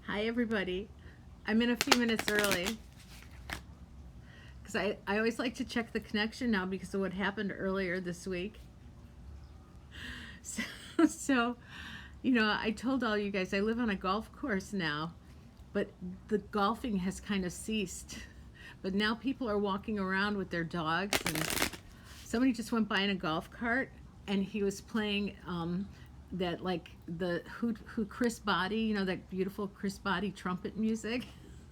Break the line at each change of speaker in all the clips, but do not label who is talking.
Hi, everybody. I'm in a few minutes early because I always like to check the connection now because of what happened earlier this week. So, so, I told all you guys I live on a golf course now, but the golfing has kind of ceased. But now people are walking around with their dogs, and somebody just went by in a golf cart, and he was playing that like the who Chris Body, that beautiful Chris Body trumpet music.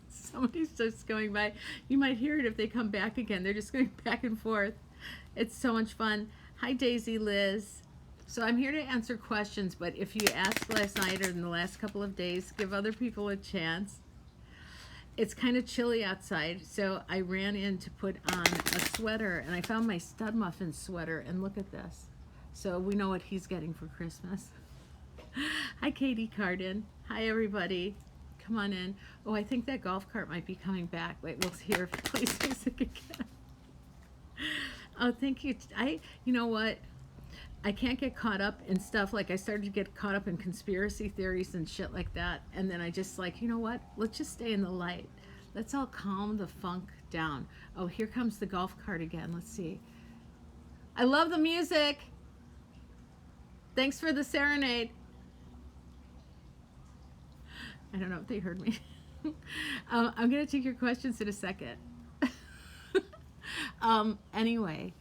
Somebody's just going by. You might hear it if they come back again. They're just going back and forth. It's so much fun. Hi, Daisy Liz. So I'm here to answer questions, but if you asked last night or in the last couple of days, give other people a chance. It's kind of chilly outside, so I ran in to put on a sweater, and I found my stud muffin sweater, and look at this. So we know what he's getting for Christmas. Hi, Katie Cardin. Hi, everybody. Come on in. Oh, I think that golf cart might be coming back. Wait, we'll hear if it plays music again. Oh, thank you. You know what? I can't get caught up in stuff. Like, I started to get caught up in conspiracy theories and shit like that. And then I just you know what? Let's just stay in the light. Let's all calm the funk down. Oh, here comes the golf cart again. Let's see. I love the music. Thanks for the serenade. I don't know if they heard me. I'm going to take your questions in a second. Anyway,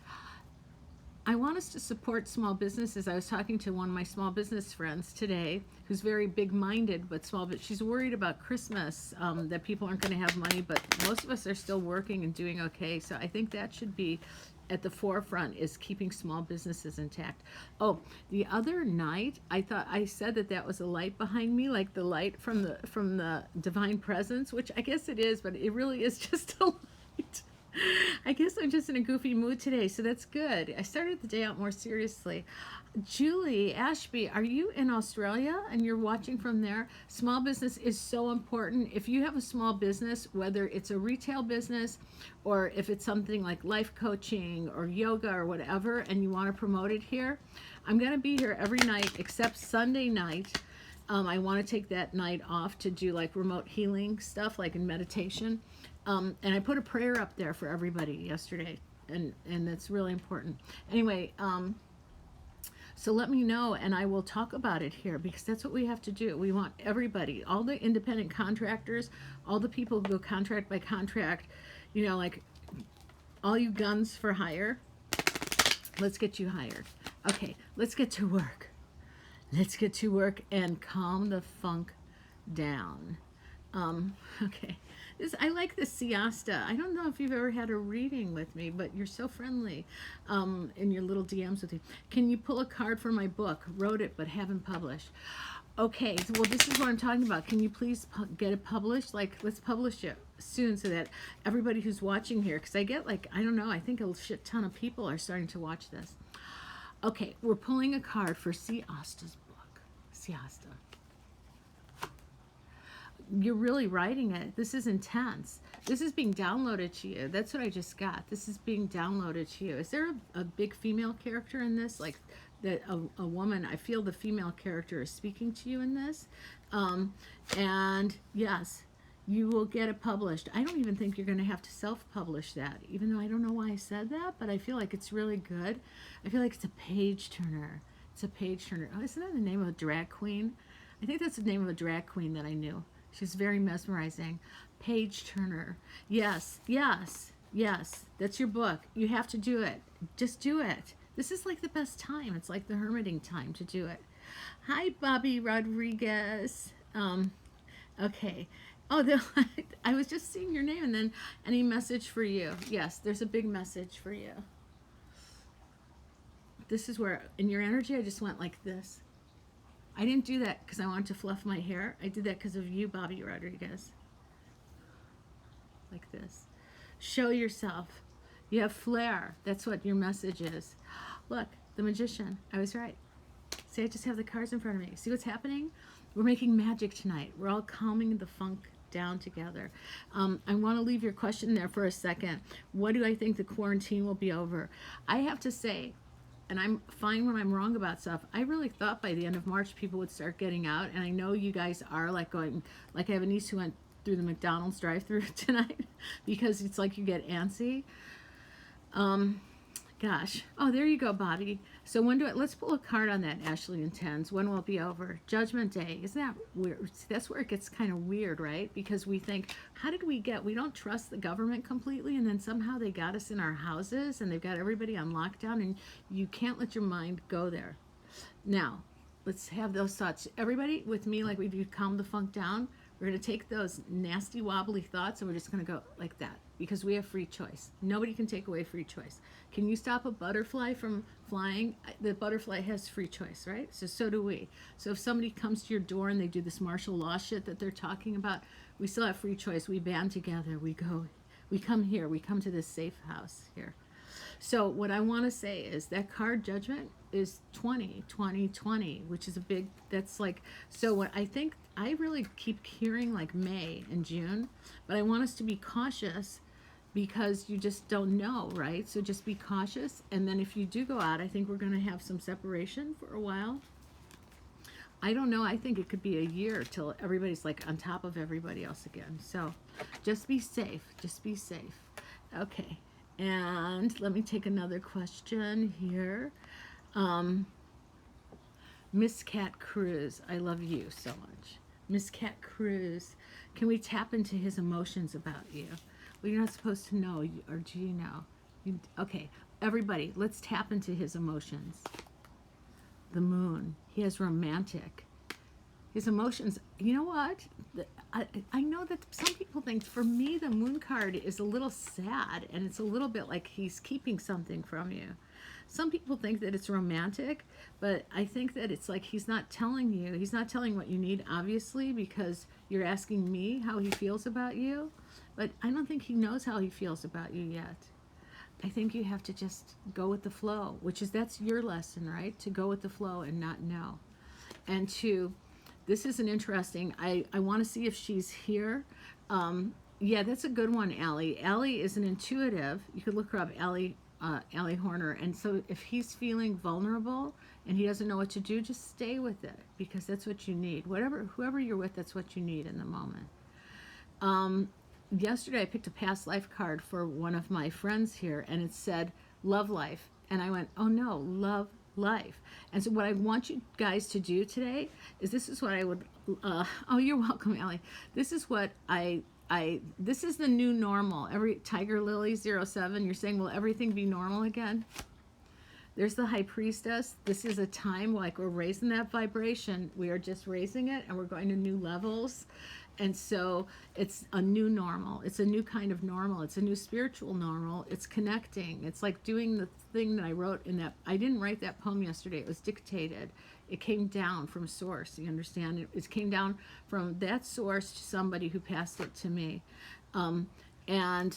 I want us to support small businesses. I was talking to one of my small business friends today who's very big-minded but small, but she's worried about Christmas, that people aren't going to have money, but most of us are still working and doing okay. So I think that should be at the forefront, is keeping small businesses intact. Oh, the other night, I said that was a light behind me, like the light from the divine presence, which I guess it is, but it really is just a light. I guess I'm just in a goofy mood today, so that's good. I started the day out more seriously. Julie Ashby, are you in Australia and you're watching from there? Small business is so important. If you have a small business, whether it's a retail business or if it's something like life coaching or yoga or whatever, and you want to promote it here, I'm going to be here every night except Sunday night. I want to take that night off to do like remote healing stuff, like in meditation. And I put a prayer up there for everybody yesterday, and that's really important. Anyway, so let me know, and I will talk about it here, because that's what we have to do. We want everybody, all the independent contractors, all the people who go contract by contract, like all you guns for hire, let's get you hired. Okay, let's get to work. Let's get to work and calm the funk down. Okay. I like the siesta. I don't know if you've ever had a reading with me, but you're so friendly in your little DMs with you. Can you pull a card for my book? Wrote it, but haven't published. Okay, well, this is what I'm talking about. Can you please get it published? Like, let's publish it soon so that everybody who's watching here, because I get I don't know, I think a shit ton of people are starting to watch this. Okay, we're pulling a card for Siesta's book. Siesta. You're really writing it. This is intense. This is being downloaded to you. That's what I just got. This is being downloaded to you. Is there a big female character in this? Like that a woman, I feel the female character is speaking to you in this. And yes, you will get it published. I don't even think you're going to have to self-publish that, even though I don't know why I said that, but I feel like it's really good. I feel like it's a page turner. It's a page turner. Oh, isn't that the name of a drag queen? I think that's the name of a drag queen that I knew. She's very mesmerizing. Page turner. Yes, yes, yes. That's your book. You have to do it. Just do it. This is like the best time. It's like the hermiting time to do it. Hi, Bobby Rodriguez. Okay. Oh, I was just seeing your name, and then any message for you. Yes, there's a big message for you. This is where, in your energy, I just went like this. I didn't do that because I wanted to fluff my hair. I did that because of you, Bobby Rodriguez. Like this. Show yourself. You have flair. That's what your message is. Look, the magician. I was right. See, I just have the cards in front of me. See what's happening? We're making magic tonight. We're all calming the funk down together. I want to leave your question there for a second. What do I think the quarantine will be over? I have to say, and I'm fine when I'm wrong about stuff. I really thought by the end of March people would start getting out, and I know you guys are like going, like I have a niece who went through the McDonald's drive-through tonight because it's like you get antsy. Gosh. Oh, there you go, Bobby. So let's pull a card on that, Ashley intends. When will it be over? Judgment Day. Isn't that weird? That's where it gets kind of weird, right? Because we think, we don't trust the government completely, and then somehow they got us in our houses, and they've got everybody on lockdown, and you can't let your mind go there. Now, let's have those thoughts. Everybody with me, like we do Calm the Funk Down, we're going to take those nasty, wobbly thoughts, and we're just going to go like that, because we have free choice. Nobody can take away free choice. Can you stop a butterfly from flying? The butterfly has free choice, right? So do we. So if somebody comes to your door and they do this martial law shit that they're talking about, we still have free choice. We band together. We come here. We come to this safe house here. So what I want to say is that card Judgment is 20, 20, 20, which is a big, that's like, so what I think, I really keep hearing like May and June, but I want us to be cautious because you just don't know, right? So just be cautious. And then if you do go out, I think we're going to have some separation for a while. I don't know. I think it could be a year till everybody's like on top of everybody else again. So just be safe. Just be safe. Okay. And let me take another question here. Miss Cat Cruz, I love you so much. Miss Cat Cruz, can we tap into his emotions about you? Well, you're not supposed to know, or do you know? Okay, everybody, let's tap into his emotions. The Moon, he is romantic. His emotions, you know what? I know that some people think, for me, the Moon card is a little sad, and it's a little bit like he's keeping something from you. Some people think that it's romantic, but I think that it's like he's not telling you. He's not telling what you need, obviously, because you're asking me how he feels about you. But I don't think he knows how he feels about you yet. I think you have to just go with the flow, that's your lesson, right? To go with the flow and not know. And this is an interesting, I want to see if she's here. Yeah, that's a good one, Allie. Allie is an intuitive. You could look her up, Allie Horner. And so if he's feeling vulnerable and he doesn't know what to do, just stay with it, because that's what you need. Whoever you're with, that's what you need in the moment. Yesterday I picked a past life card for one of my friends here, and it said love life, and I went, oh no, love life. And so what I want you guys to do today is, this is what I would oh, you're welcome, Allie. This is what this is the new normal. Tiger Lily 07, you're saying, will everything be normal again? There's the High Priestess. This is a time like we're raising that vibration. We are just raising it, and we're going to new levels. And so it's a new normal. It's a new kind of normal. It's a new spiritual normal. It's connecting. It's like doing the thing that I wrote in that. I didn't write that poem yesterday. It was dictated. It came down from source. You understand? It came down from that source to somebody who passed it to me. And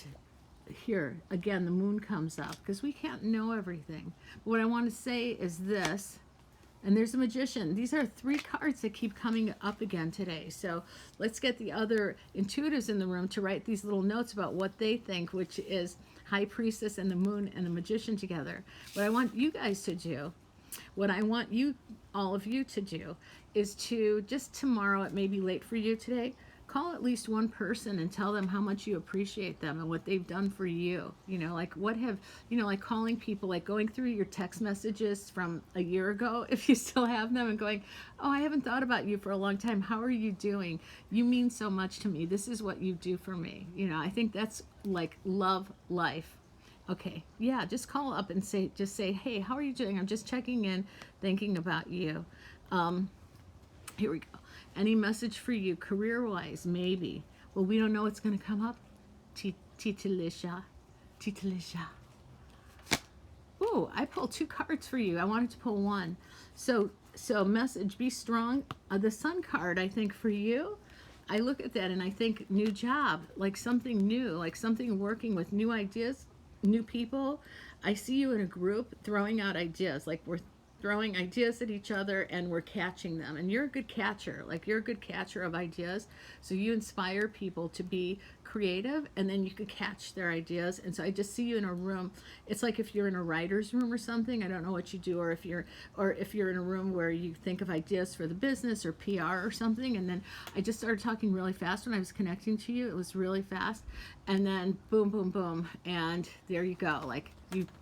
here, again, the Moon comes up because we can't know everything. But what I want to say is this. And there's a Magician. These are 3 cards that keep coming up again today. So let's get the other intuitives in the room to write these little notes about what they think, which is High Priestess and the Moon and the Magician together. What I want you guys to do, what I want all of you to do, is to just tomorrow, it may be late for you today, call at least one person and tell them how much you appreciate them and what they've done for you. Like like calling people, like going through your text messages from a year ago, if you still have them, and going, oh, I haven't thought about you for a long time. How are you doing? You mean so much to me. This is what you do for me. I think that's like love life. Okay. Yeah. Just call up and say, hey, how are you doing? I'm just checking in, thinking about you. Here we go. Any message for you, career-wise, maybe. Well, we don't know what's going to come up. Titalisha. Ooh, I pulled 2 cards for you. I wanted to pull 1. So message, be strong. The Sun card, I think, for you, I look at that and I think new job, like something new, like something working with new ideas, new people. I see you in a group throwing out ideas, like we're throwing ideas at each other and we're catching them. And you're a good catcher. Like, you're a good catcher of ideas. So you inspire people to be creative, and then you could catch their ideas. And so I just see you in a room. It's like if you're in a writer's room or something. I don't know what you do, or if you're in a room where you think of ideas for the business or PR or something. And then I just started talking really fast when I was connecting to you. It was really fast. And then boom, boom, boom. And there you go. Like,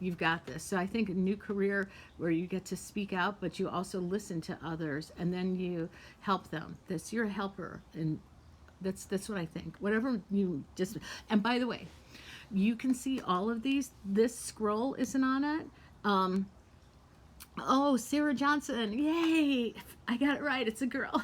you've got this. So I think a new career where you get to speak out, but you also listen to others, and then you help them. You're a helper, and that's what I think. Whatever you just, and by the way, you can see all of these. This scroll isn't on it. Oh, Sarah Johnson, yay! I got it right. It's a girl.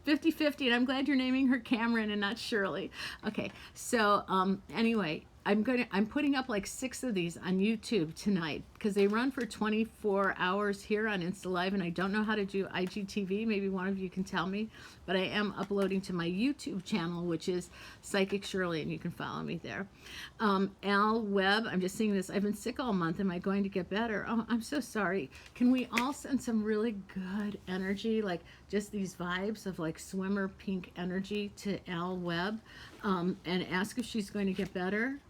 50-50, and I'm glad you're naming her Cameron and not Shirley. Okay, so anyway, I'm putting up like 6 of these on YouTube tonight because they run for 24 hours here on Insta Live, and I don't know how to do IGTV. Maybe one of you can tell me, but I am uploading to my YouTube channel, which is Psychic Shirley, and you can follow me there. Al Webb, I'm just seeing this. I've been sick all month. Am I going to get better? Oh, I'm so sorry. Can we all send some really good energy, like just these vibes of like swimmer pink energy to Al Webb, and ask if she's going to get better?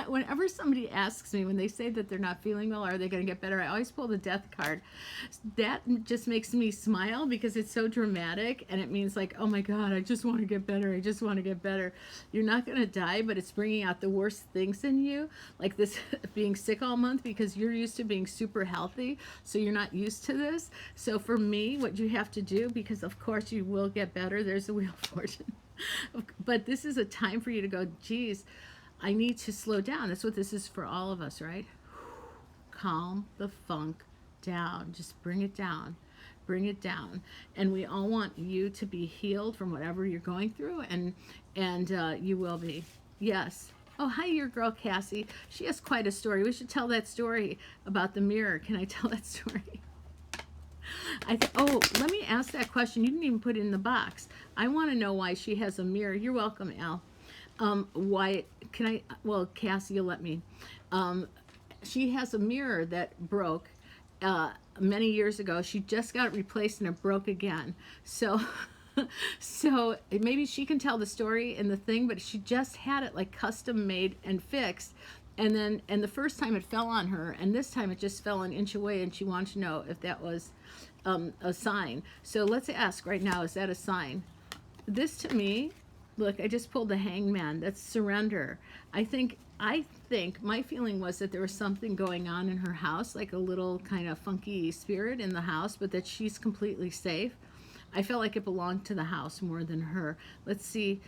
Whenever somebody asks me, when they say that they're not feeling well, are they going to get better, I always pull the death card. That just makes me smile because it's so dramatic, and it means like, oh my God, I just want to get better. I just want to get better. You're not going to die, but it's bringing out the worst things in you, like this being sick all month because you're used to being super healthy, so you're not used to this. So for me, what you have to do, because of course you will get better, there's the Wheel of Fortune, but this is a time for you to go, geez, I need to slow down. That's what this is for all of us, right? Calm the funk down. Just bring it down. Bring it down. And we all want you to be healed from whatever you're going through, and you will be. Yes. Oh, hi, your girl Cassie. She has quite a story. We should tell that story about the mirror. Can I tell that story? Oh, let me ask that question. You didn't even put it in the box. I want to know why she has a mirror. You're welcome, Al. Why can I, well, Cassie, you'll let me. She has a mirror that broke many years ago. She just got it replaced and it broke again. So maybe she can tell the story in the thing, but she just had it like custom made and fixed. And the first time it fell on her, and this time it just fell an inch away, and she wanted to know if that was a sign. So let's ask right now, is that a sign? This to me, look, I just pulled the Hangman. That's surrender. I think my feeling was that there was something going on in her house, like a little kind of funky spirit in the house, but that she's completely safe. I felt like it belonged to the house more than her. Let's see.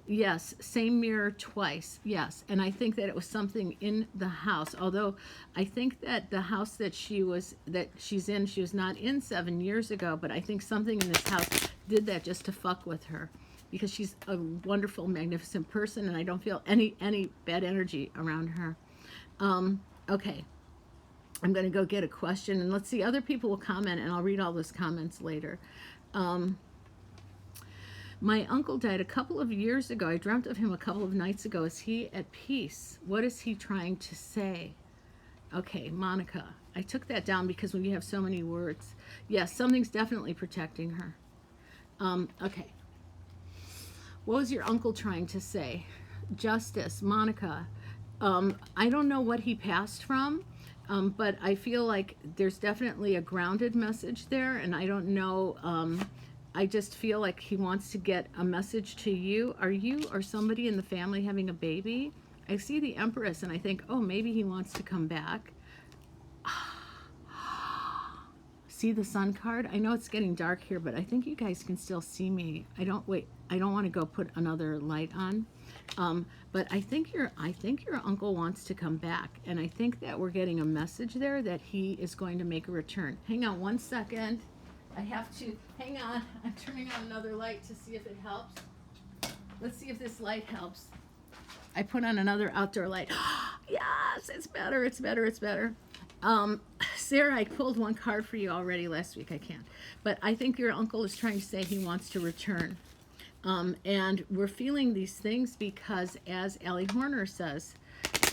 Yes, same mirror twice. Yes, and I think that it was something in the house. Although I think that the house that she's in, she was not in 7 years ago. But I think something in this house did that just to fuck with her, because she's a wonderful, magnificent person, and I don't feel any bad energy around her. Okay. I'm going to go get a question, and let's see, other people will comment, and I'll read all those comments later. My uncle died a couple of years ago. I dreamt of him a couple of nights ago. Is he at peace? What is he trying to say? Okay, Monica. I took that down because when you have so many words. Yes, something's definitely protecting her. Okay. What was your uncle trying to say? Justice, Monica. I don't know what he passed from. But I feel like there's definitely a grounded message there, and I don't know, I just feel like he wants to get a message to you. Are you or somebody in the family having a baby? I see the Empress, and I think, oh, maybe he wants to come back. See the Sun card? I know it's getting dark here, but I think you guys can still see me. I don't want to go put another light on. But I think your uncle wants to come back, and I think that we're getting a message there that he is going to make a return. Hang on one second. I have to, hang on. I'm turning on another light to see if it helps. Let's see if this light helps. I put on another outdoor light. Yes, it's better, it's better, it's better. Sarah, I pulled one card for you already last week. I can't. But I think your uncle is trying to say he wants to return. And we're feeling these things because, as Allie Horner says,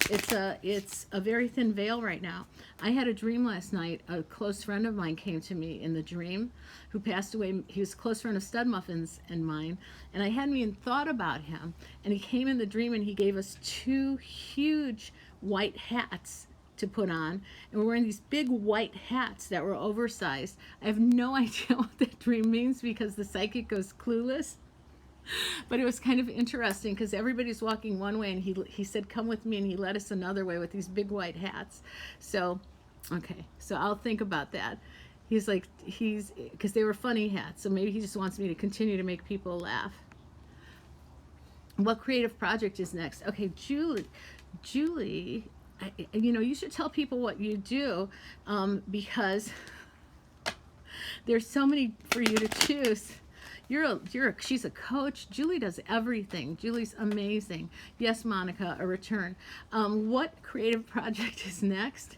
It's a very thin veil right now. I had a dream last night. A close friend of mine came to me in the dream, who passed away. He was a close friend of Stud Muffins and mine, and I hadn't even thought about him. And he came in the dream and he gave us two huge white hats to put on, and we're wearing these big white hats that were oversized. I have no idea what that dream means because the psychic goes clueless. But it was kind of interesting because everybody's walking one way, and he said, "Come with me," and he led us another way with these big white hats. So, okay, so I'll think about that. He's like, because they were funny hats, so maybe he just wants me to continue to make people laugh. What creative project is next? Okay, Julie, you should tell people what you do, because there's so many for you to choose. She's a coach. Julie does everything. Julie's amazing. Yes, Monica, a return. What creative project is next?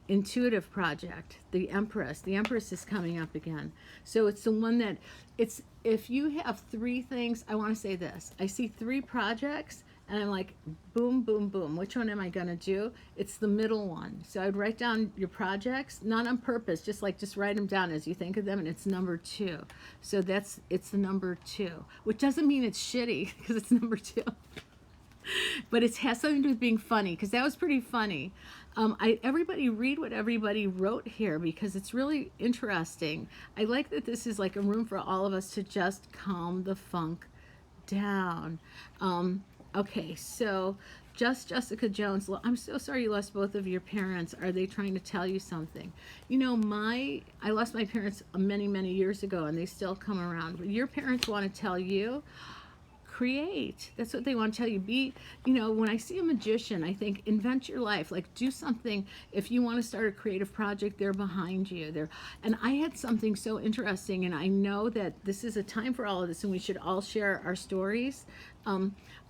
Intuitive project. The Empress. The Empress is coming up again. So it's the one that if you have three things, I want to say this. I see three projects and I'm like, boom, boom, boom. Which one am I going to do? It's the middle one. So I'd write down your projects, not on purpose, just write them down as you think of them, and it's number 2. So it's the number 2, which doesn't mean it's shitty because it's number 2. But it has something to do with being funny, because that was pretty funny. Everybody read what everybody wrote here because it's really interesting. I like that this is like a room for all of us to just calm the funk down. Okay, so Jessica Jones, I'm so sorry you lost both of your parents. Are they trying to tell you something? I lost my parents many, many years ago, and they still come around. Your parents want to tell you, create. That's what they want to tell you. When I see a magician, I think invent your life. Like, do something. If you want to start a creative project, they're behind you. And I had something so interesting, and I know that this is a time for all of this, and we should all share our stories.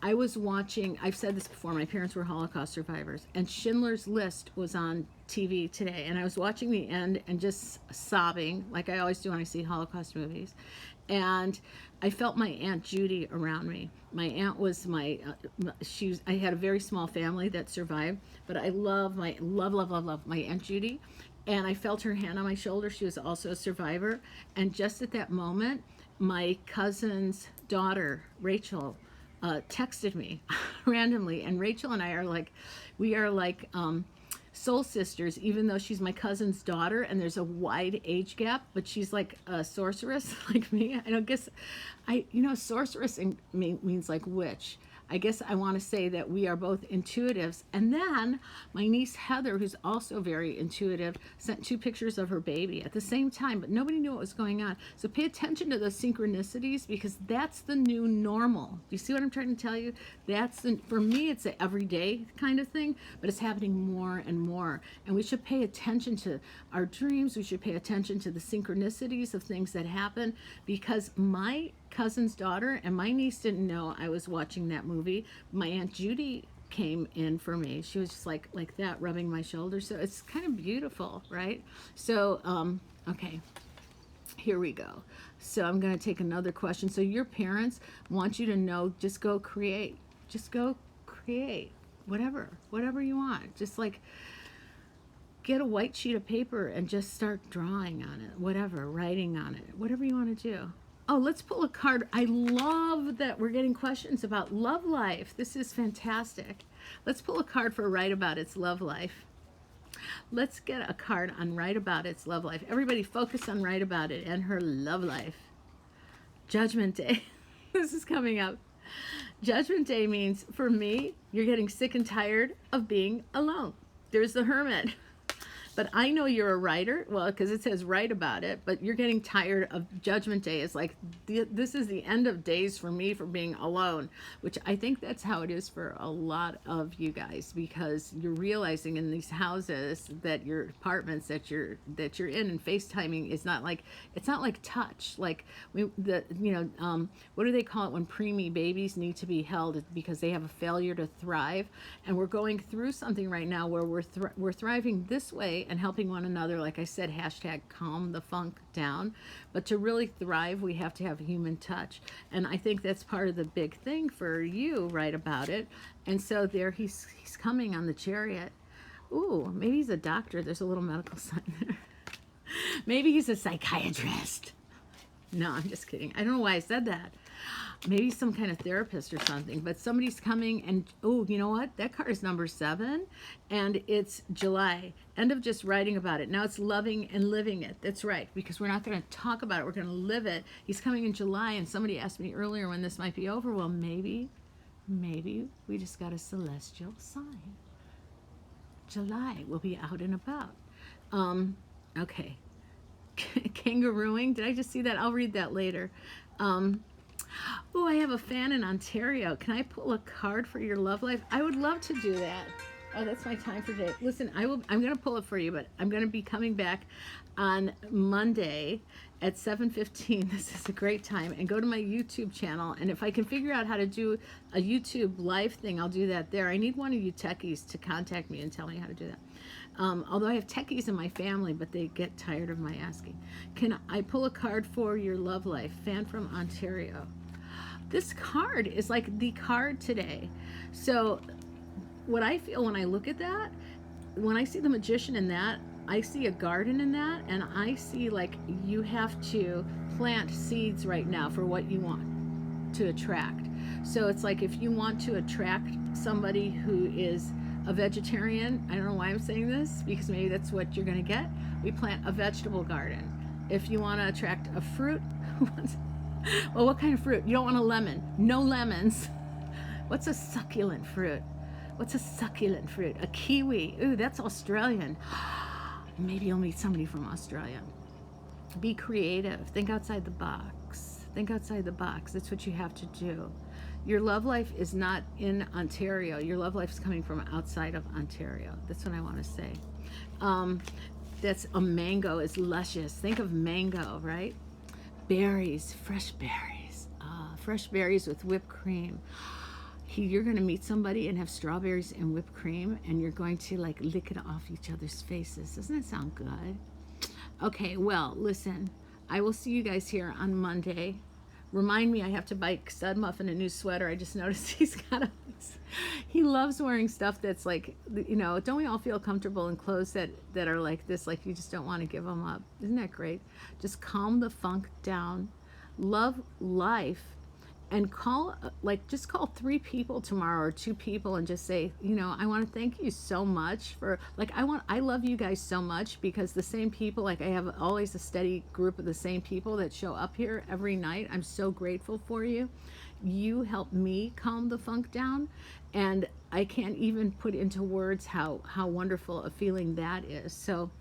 I was watching, I've said this before, my parents were Holocaust survivors, and Schindler's List was on TV today, and I was watching the end and just sobbing, like I always do when I see Holocaust movies. And I felt my Aunt Judy around me. My aunt was I had a very small family that survived, but I love my Aunt Judy. And I felt her hand on my shoulder. She was also a survivor. And just at that moment, my cousin's daughter, Rachel, texted me randomly. And Rachel and I are like, soul sisters, even though she's my cousin's daughter and there's a wide age gap, but she's like a sorceress like me. I don't guess sorceress means like witch. I guess I want to say that we are both intuitives. And then my niece Heather, who's also very intuitive, sent 2 pictures of her baby at the same time, but nobody knew what was going on. So pay attention to those synchronicities, because that's the new normal. Do you see what I'm trying to tell you? For me, it's an everyday kind of thing, but it's happening more and more. And we should pay attention to our dreams. We should pay attention to the synchronicities of things that happen, because my cousin's daughter and my niece didn't know I was watching that movie. My Aunt Judy came in for me. She was just like that, rubbing my shoulder. So it's kind of beautiful, right? So okay, here we go. So I'm going to take another question. So your parents want you to know, just go create. Just go create whatever you want. Just like get a white sheet of paper and just start drawing on it, writing on it, whatever you want to do. Oh, let's pull a card. I love that we're getting questions about love life. This is fantastic. Let's pull a card for Write About Its Love Life. Let's get a card on Write About Its Love Life. Everybody focus on Write About It and her love life. Judgment Day. This is coming up. Judgment Day means, for me, you're getting sick and tired of being alone. There's the Hermit. But I know you're a writer, well, because it says write about it, but you're getting tired of Judgment Day. It's like, this is the end of days for me for being alone, which I think that's how it is for a lot of you guys, because you're realizing in these houses that your apartments that you're in, and FaceTiming is not like, it's not like touch. Like, what do they call it when preemie babies need to be held because they have a failure to thrive? And we're going through something right now where we're thriving this way, and helping one another. Like I said, hashtag calm the funk down. But to really thrive, we have to have human touch. And I think that's part of the big thing for you, right about it. And so there he's coming on the chariot. Ooh, maybe he's a doctor. There's a little medical sign there. Maybe he's a psychiatrist. No, I'm just kidding. I don't know why I said that. Maybe some kind of therapist or something, but somebody's coming and, oh, you know what? That card is number 7 and it's July. End of just writing about it. Now it's loving and living it. That's right, because we're not going to talk about it. We're going to live it. He's coming in July, and somebody asked me earlier when this might be over. Well, maybe we just got a celestial sign. July will be out and about. Okay. Kangarooing. Did I just see that? I'll read that later. Oh, I have a fan in Ontario. Can I pull a card for your love life? I would love to do that. Oh, that's my time for today. Listen, I'm going to pull it for you, but I'm going to be coming back on Monday at 7:15. This is a great time. And go to my YouTube channel. And if I can figure out how to do a YouTube live thing, I'll do that there. I need one of you techies to contact me and tell me how to do that. Although I have techies in my family, but they get tired of my asking. Can I pull a card for your love life? Fan from Ontario. This card is like the card today. So what I feel when I look at that, when I see the Magician in that, I see a garden in that, and I see like you have to plant seeds right now for what you want to attract. So it's like if you want to attract somebody who is a vegetarian, I don't know why I'm saying this, because maybe that's what you're going to get. We plant a vegetable garden. If you want to attract a fruit, well, what kind of fruit? You don't want a lemon. No lemons. What's a succulent fruit? What's a succulent fruit? A kiwi. Ooh, that's Australian. Maybe you'll meet somebody from Australia. Be creative. Think outside the box. Think outside the box. That's what you have to do. Your love life is not in Ontario. Your love life is coming from outside of Ontario. That's what I want to say. That's a mango is luscious. Think of mango, right? Berries, fresh berries. Fresh berries with whipped cream. You're going to meet somebody and have strawberries and whipped cream, and you're going to like lick it off each other's faces. Doesn't that sound good? Okay, well, listen, I will see you guys here on Monday. Remind me, I have to buy Stud Muffin a new sweater. I just noticed he loves wearing stuff that's like, you know, don't we all feel comfortable in clothes that are like this, like you just don't want to give them up? Isn't that great? Just calm the funk down, love life, and just call 3 people tomorrow or 2 people and just say, you know, I want to thank you so much for, like, I love you guys so much, because the same people, like I have always a steady group of the same people that show up here every night. I'm so grateful for you. You help me calm the funk down, and I can't even put into words how wonderful a feeling that is. So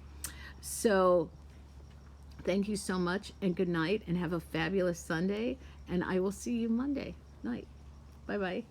thank you so much, and good night, and have a fabulous Sunday, and I will see you Monday night. Bye-bye.